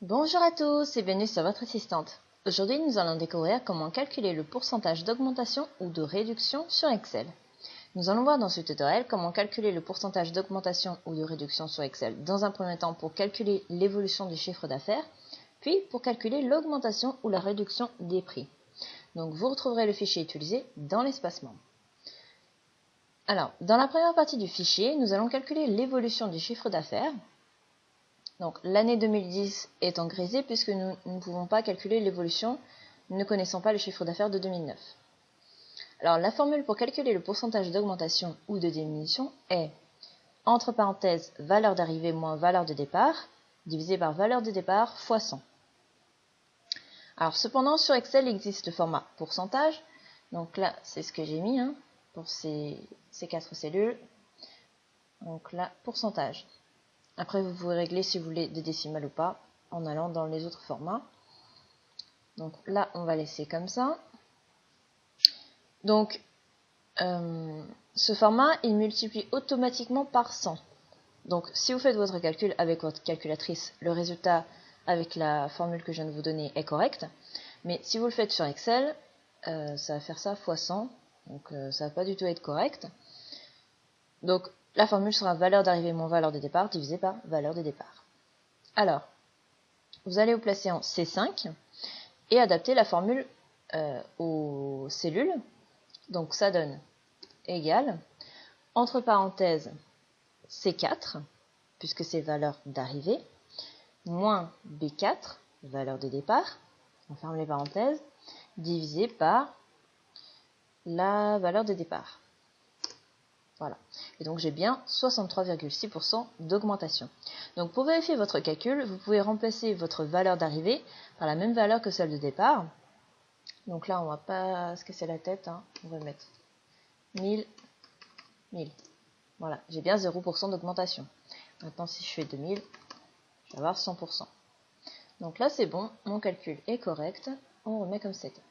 Bonjour à tous et bienvenue sur votre assistante. Aujourd'hui, nous allons découvrir comment calculer le pourcentage d'augmentation ou de réduction sur Excel. Nous allons voir dans ce tutoriel comment calculer le pourcentage d'augmentation ou de réduction sur Excel dans un premier temps pour calculer l'évolution du chiffre d'affaires, puis pour calculer l'augmentation ou la réduction des prix. Donc vous retrouverez le fichier utilisé dans l'espace membre. Alors, dans la première partie du fichier, nous allons calculer l'évolution du chiffre d'affaires. Donc l'année 2010 est en grisé puisque nous ne pouvons pas calculer l'évolution, nous ne connaissons pas le chiffre d'affaires de 2009. Alors la formule pour calculer le pourcentage d'augmentation ou de diminution est entre parenthèses valeur d'arrivée moins valeur de départ divisé par valeur de départ fois 100. Alors cependant sur Excel il existe le format pourcentage, donc là c'est ce que j'ai mis pour ces 4 cellules, donc là pourcentage. Après, vous pouvez régler si vous voulez des décimales ou pas en allant dans les autres formats. Donc là, on va laisser comme ça. Donc, ce format, il multiplie automatiquement par 100. Donc, si vous faites votre calcul avec votre calculatrice, le résultat avec la formule que je viens de vous donner est correct. Mais si vous le faites sur Excel, ça va faire ça fois 100. Donc, ça va pas du tout être correct. Donc, la formule sera valeur d'arrivée moins valeur de départ divisé par valeur de départ. Alors, vous allez vous placer en C5 et adapter la formule aux cellules. Donc ça donne égal, entre parenthèses C4, puisque c'est valeur d'arrivée, moins B4, valeur de départ, on ferme les parenthèses, divisé par la valeur de départ. Voilà. Et donc j'ai bien 63,6% d'augmentation. Donc pour vérifier votre calcul, vous pouvez remplacer votre valeur d'arrivée par la même valeur que celle de départ. Donc là, on ne va pas se casser la tête. On va mettre 1000, 1000. Voilà, j'ai bien 0% d'augmentation. Maintenant, si je fais 2000, je vais avoir 100%. Donc là, c'est bon, mon calcul est correct. On remet comme c'était.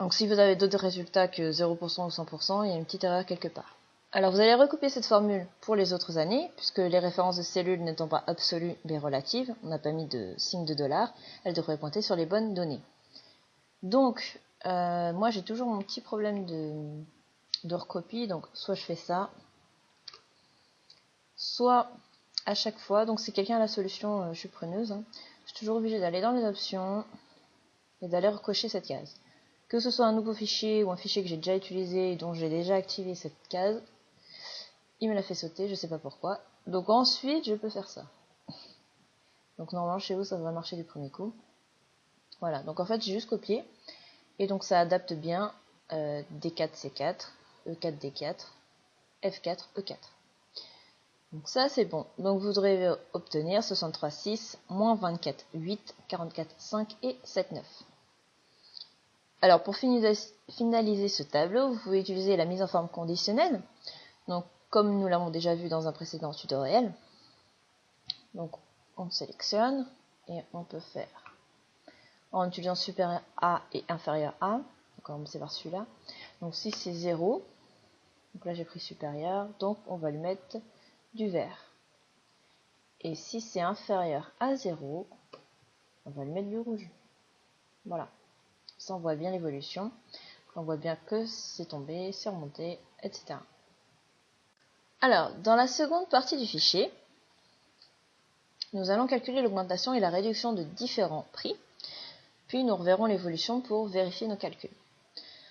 Donc si vous avez d'autres résultats que 0% ou 100%, il y a une petite erreur quelque part. Alors vous allez recopier cette formule pour les autres années, puisque les références de cellules n'étant pas absolues mais relatives, on n'a pas mis de signe de dollar, elles devraient pointer sur les bonnes données. Donc moi j'ai toujours mon petit problème de recopie, donc soit je fais ça, soit à chaque fois, donc si quelqu'un a la solution, je suis preneuse, je suis toujours obligée d'aller dans les options et d'aller recocher cette case. Que ce soit un nouveau fichier ou un fichier que j'ai déjà utilisé et dont j'ai déjà activé cette case, il me l'a fait sauter, je ne sais pas pourquoi. Donc ensuite, je peux faire ça. Donc normalement, chez vous, ça va marcher du premier coup. Voilà, donc en fait, j'ai juste copié. Et donc ça adapte bien D4, C4, E4, D4, F4, E4. Donc ça, c'est bon. Donc vous devrez obtenir 63,6, moins 24, 8, 44, 5 et 7, 9. Alors pour finaliser ce tableau, vous pouvez utiliser la mise en forme conditionnelle. Donc comme nous l'avons déjà vu dans un précédent tutoriel. Donc on sélectionne et on peut faire en utilisant supérieur à et inférieur à. Donc on va commencer par celui-là. Donc si c'est 0, donc là j'ai pris supérieur, donc on va lui mettre du vert. Et si c'est inférieur à 0, on va lui mettre du rouge. Voilà. Ça, on voit bien l'évolution. On voit bien que c'est tombé, c'est remonté, etc. Alors, dans la seconde partie du fichier, nous allons calculer l'augmentation et la réduction de différents prix. Puis, nous reverrons l'évolution pour vérifier nos calculs.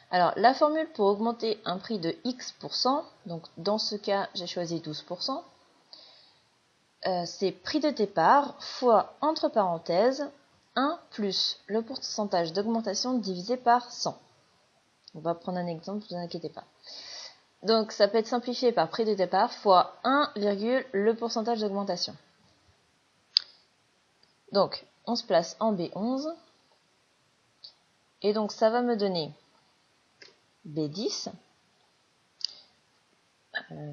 Alors, la formule pour augmenter un prix de X%, donc dans ce cas, j'ai choisi 12%, c'est prix de départ fois, entre parenthèses, 1 plus le pourcentage d'augmentation divisé par 100. On va prendre un exemple, ne vous inquiétez pas. Donc ça peut être simplifié par prix de départ fois 1, le pourcentage d'augmentation. Donc on se place en B11. Et donc ça va me donner B10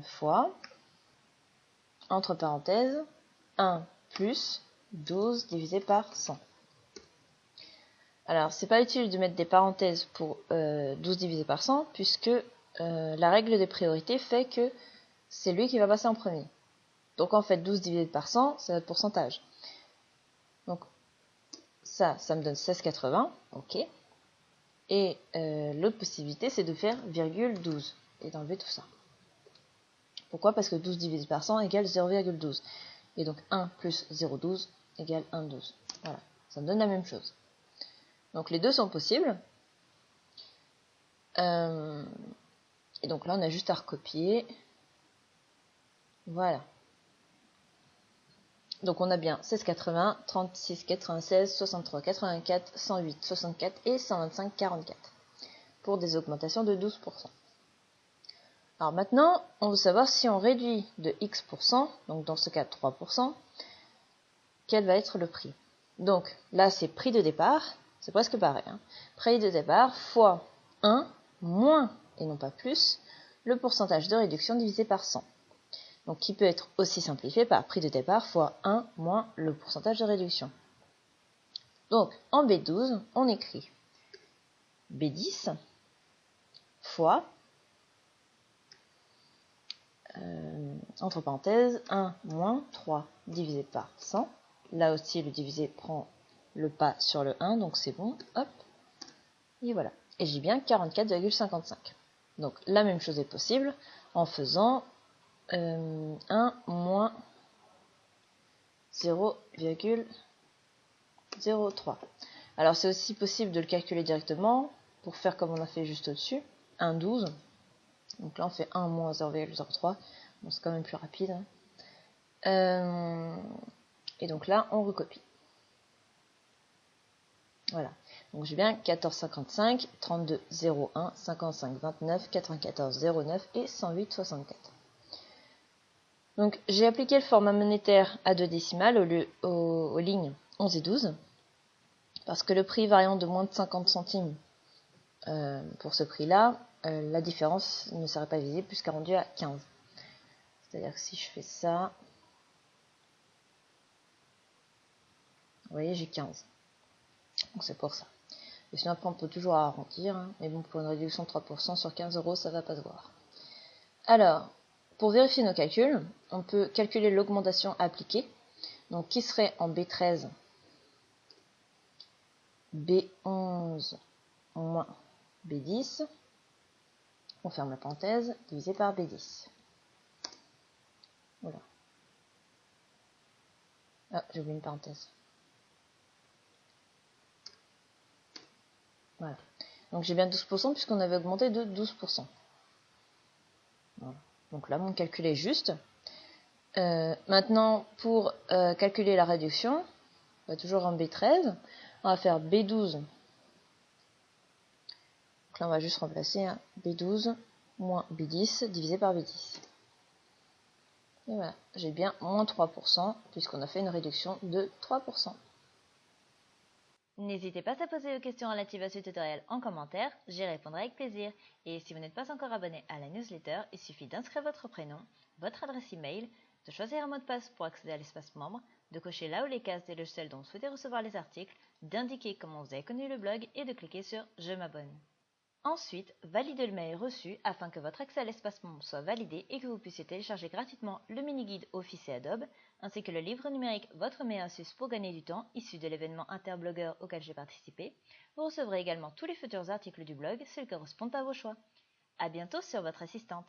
fois, entre parenthèses, 1 plus 12 divisé par 100. Alors, c'est pas utile de mettre des parenthèses pour 12 divisé par 100, puisque la règle des priorités fait que c'est lui qui va passer en premier. Donc en fait, 12 divisé par 100, c'est notre pourcentage. Donc ça me donne 16,80, ok. Et l'autre possibilité, c'est de faire virgule 12 et d'enlever tout ça. Pourquoi? Parce que 12 divisé par 100 égale 0,12. Et donc 1 plus 0,12 égale 1,12. Voilà, ça me donne la même chose. Donc les deux sont possibles. Et donc là, on a juste à recopier. Voilà. Donc on a bien 16,80, 36, 96, 63, 84, 108, 64 et 125, 44 pour des augmentations de 12%. Alors maintenant, on veut savoir si on réduit de X%, donc dans ce cas 3%, quel va être le prix. Donc là, c'est prix de départ, c'est presque pareil. Prix de départ fois 1 moins, et non pas plus, le pourcentage de réduction divisé par 100. Donc qui peut être aussi simplifié par prix de départ fois 1 moins le pourcentage de réduction. Donc en B12, on écrit B10 fois, entre parenthèses, 1 moins 3 divisé par 100. Là aussi, le divisé prend le pas sur le 1, donc c'est bon, hop, et voilà. Et j'ai bien 44,55. Donc la même chose est possible en faisant 1 moins 0,03. Alors c'est aussi possible de le calculer directement pour faire comme on a fait juste au-dessus, 1,12. Donc là on fait 1 moins 0,03. Bon, c'est quand même plus rapide. Et donc là on recopie. Voilà. Donc j'ai bien 14,55, 32,01, 55,29, 94,09 et 108,64. Donc j'ai appliqué le format monétaire à 2 décimales aux lignes 11 et 12, parce que le prix variant de moins de 50 centimes pour ce prix-là, la différence ne serait pas visible puisqu'elle est rendue à 15. C'est-à-dire que si je fais ça, vous voyez, j'ai 15. Donc c'est pour ça. Et sinon après on peut toujours arrondir, mais bon, pour une réduction de 3% sur 15 €, ça va pas se voir. Alors, pour vérifier nos calculs, on peut calculer l'augmentation appliquée, donc qui serait en B13, B11 moins B10, on ferme la parenthèse, divisé par B10. Voilà. Ah, j'ai oublié une parenthèse. Voilà. Donc j'ai bien 12% puisqu'on avait augmenté de 12%. Voilà. Donc là, mon calcul est juste. Maintenant, pour calculer la réduction, on va toujours en B13. On va faire B12. Donc là, on va juste remplacer B12 moins B10 divisé par B10. Et voilà, j'ai bien moins 3% puisqu'on a fait une réduction de 3%. N'hésitez pas à poser vos questions relatives à ce tutoriel en commentaire, j'y répondrai avec plaisir. Et si vous n'êtes pas encore abonné à la newsletter, il suffit d'inscrire votre prénom, votre adresse email, de choisir un mot de passe pour accéder à l'espace membre, de cocher là où les cases des logiciels dont vous souhaitez recevoir les articles, d'indiquer comment vous avez connu le blog et de cliquer sur « Je m'abonne ». Ensuite, validez le mail reçu afin que votre accès à l'espace membre soit validé et que vous puissiez télécharger gratuitement le mini-guide Office et Adobe, ainsi que le livre numérique Votre meilleure astuce pour gagner du temps, issu de l'événement Interblogueur auquel j'ai participé. Vous recevrez également tous les futurs articles du blog, ceux qui correspondent à vos choix. À bientôt sur votre assistante.